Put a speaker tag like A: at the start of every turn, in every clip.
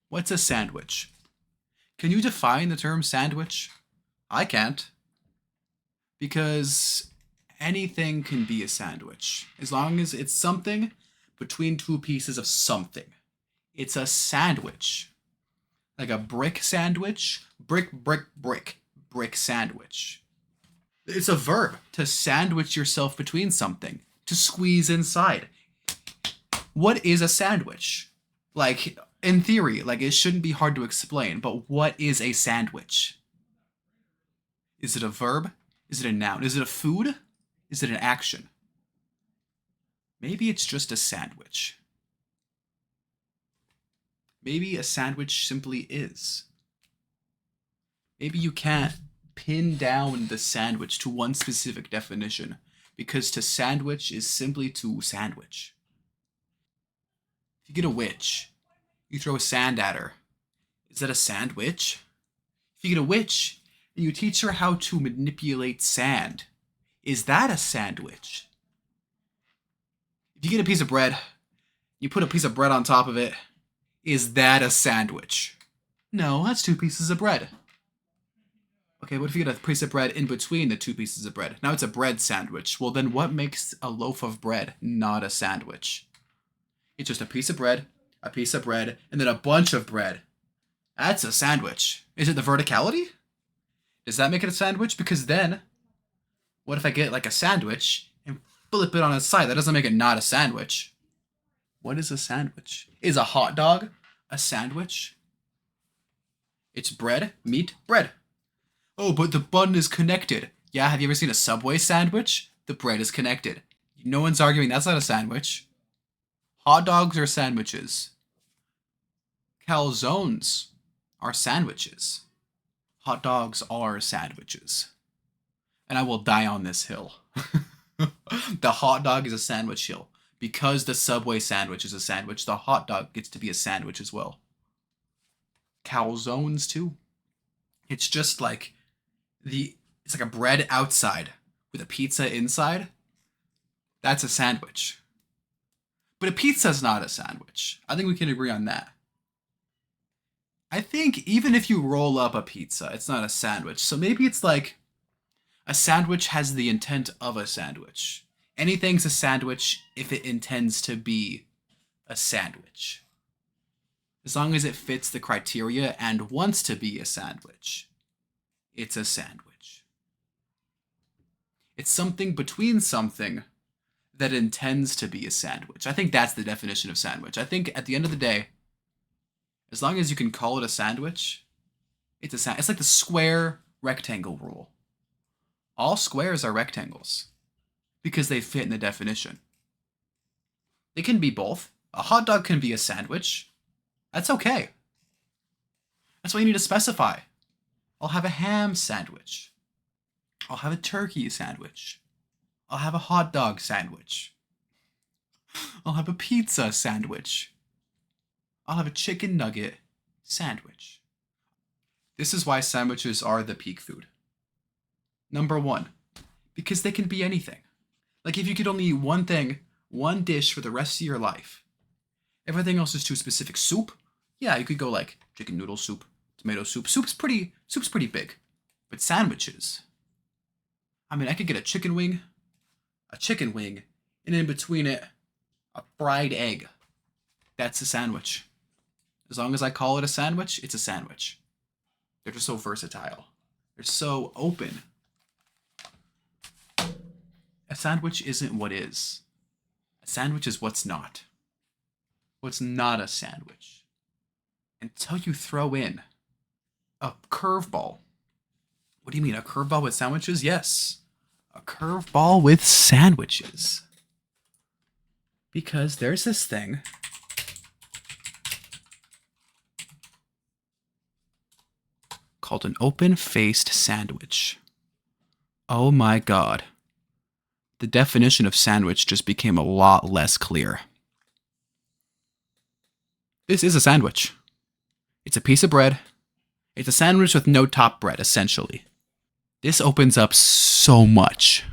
A: What's a sandwich? Can you define the term sandwich? I can't. Because anything can be a sandwich. As long as it's something between two pieces of something. It's a sandwich. Like a brick sandwich. Brick, brick, brick. Brick sandwich. It's a verb to sandwich yourself between something. To squeeze inside. What is a sandwich? Like, in theory, like it shouldn't be hard to explain, but what is a sandwich? Is it a verb? Is it a noun? Is it a food? Is it an action? Maybe it's just a sandwich. Maybe a sandwich simply is. Maybe you can't pin down the sandwich to one specific definition, because to sandwich is simply to sandwich. If you get a witch, you throw sand at her. Is that a sandwich? If you get a witch and you teach her how to manipulate sand, is that a sandwich? If you get a piece of bread, you put a piece of bread on top of it, is that a sandwich? No, that's two pieces of bread. Okay, what if you get a piece of bread in between the two pieces of bread? Now it's a bread sandwich. Well, then what makes a loaf of bread not a sandwich? It's just a piece of bread, and then a bunch of bread. That's a sandwich. Is it the verticality? Does that make it a sandwich? Because then, what if I get like a sandwich and flip it on its side? That doesn't make it not a sandwich. What is a sandwich? Is a hot dog a sandwich? It's bread, meat, bread. Oh, but the bun is connected. Yeah, have you ever seen a Subway sandwich? The bread is connected. No one's arguing that's not a sandwich. Hot dogs are sandwiches. Calzones are sandwiches. Hot dogs are sandwiches. And I will die on this hill. The hot dog is a sandwich hill. Because the Subway sandwich is a sandwich, the hot dog gets to be a sandwich as well. Calzones too. It's just like it's like a bread outside with a pizza inside. That's a sandwich. But a pizza's not a sandwich. I think we can agree on that. I think even if you roll up a pizza, it's not a sandwich. So maybe it's like a sandwich has the intent of a sandwich. Anything's a sandwich if it intends to be a sandwich. As long as it fits the criteria and wants to be a sandwich, it's a sandwich. It's something between something that intends to be a sandwich. I think that's the definition of sandwich. I think at the end of the day, as long as you can call it a sandwich, it's a sandwich. It's like the square rectangle rule. All squares are rectangles because they fit in the definition. They can be both. A hot dog can be a sandwich. That's okay. That's why you need to specify. I'll have a ham sandwich. I'll have a turkey sandwich. I'll have a hot dog sandwich. I'll have a pizza sandwich. I'll have a chicken nugget sandwich. This is why sandwiches are the peak food. Number one, because they can be anything. Like if you could only eat one thing, one dish for the rest of your life, everything else is too specific. Soup? Yeah, you could go like chicken noodle soup, tomato soup. Soup's pretty big. But sandwiches. I mean, I could get a chicken wing, and in between it, a fried egg. That's a sandwich. As long as I call it a sandwich, it's a sandwich. They're just so versatile. They're so open. A sandwich isn't what is. A sandwich is what's not. What's not a sandwich. Until you throw in a curveball. What do you mean, a curveball with sandwiches? Yes. A curveball with sandwiches. Because there's this thing called an open-faced sandwich. Oh my god. The definition of sandwich just became a lot less clear. This is a sandwich. It's a piece of bread. It's a sandwich with no top bread, essentially. This opens up so much.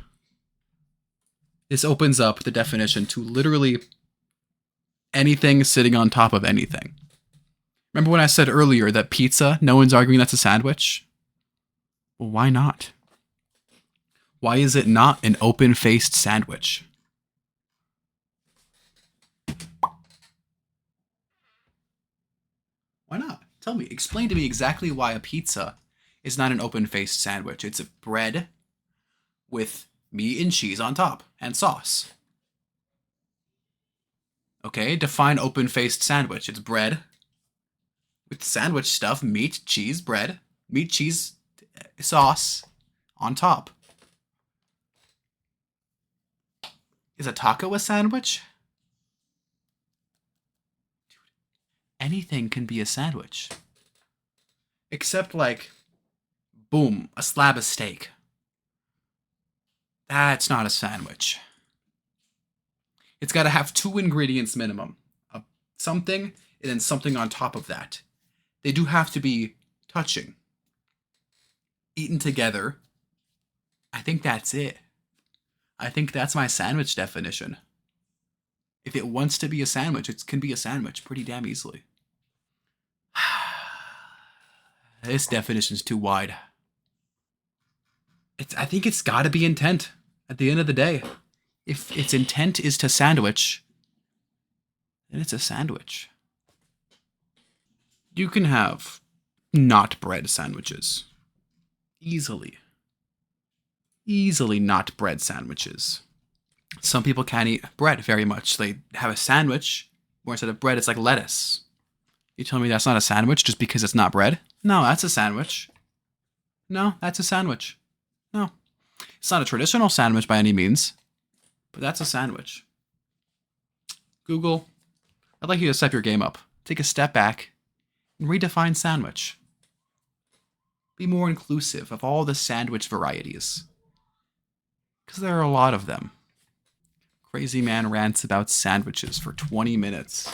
A: This opens up the definition to literally anything sitting on top of anything. Remember when I said earlier that pizza, no one's arguing that's a sandwich? Well, why not? Why is it not an open-faced sandwich? Why not? Tell me, explain to me exactly why a pizza is not an open-faced sandwich. It's a bread with meat and cheese on top and sauce. Okay, define open-faced sandwich. It's bread with sandwich stuff, meat, cheese, bread, meat, cheese, sauce on top. Is a taco a sandwich? Anything can be a sandwich. Except, like, boom, a slab of steak. That's not a sandwich. It's got to have 2 ingredients minimum. Something and then something on top of that. They do have to be touching. Eaten together. I think that's it. I think that's my sandwich definition. If it wants to be a sandwich, it can be a sandwich pretty damn easily. This definition's too wide. I think it's gotta be intent at the end of the day. If its intent is to sandwich, then it's a sandwich. You can have not bread sandwiches. Easily. Easily not bread sandwiches. Some people can't eat bread very much. They have a sandwich where instead of bread, it's like lettuce. You tell me that's not a sandwich just because it's not bread? No, that's a sandwich. No, that's a sandwich. No. It's not a traditional sandwich by any means, but that's a sandwich. Google, I'd like you to step your game up. Take a step back and redefine sandwich. Be more inclusive of all the sandwich varieties. Because there are a lot of them. Crazy man rants about sandwiches for 20 minutes.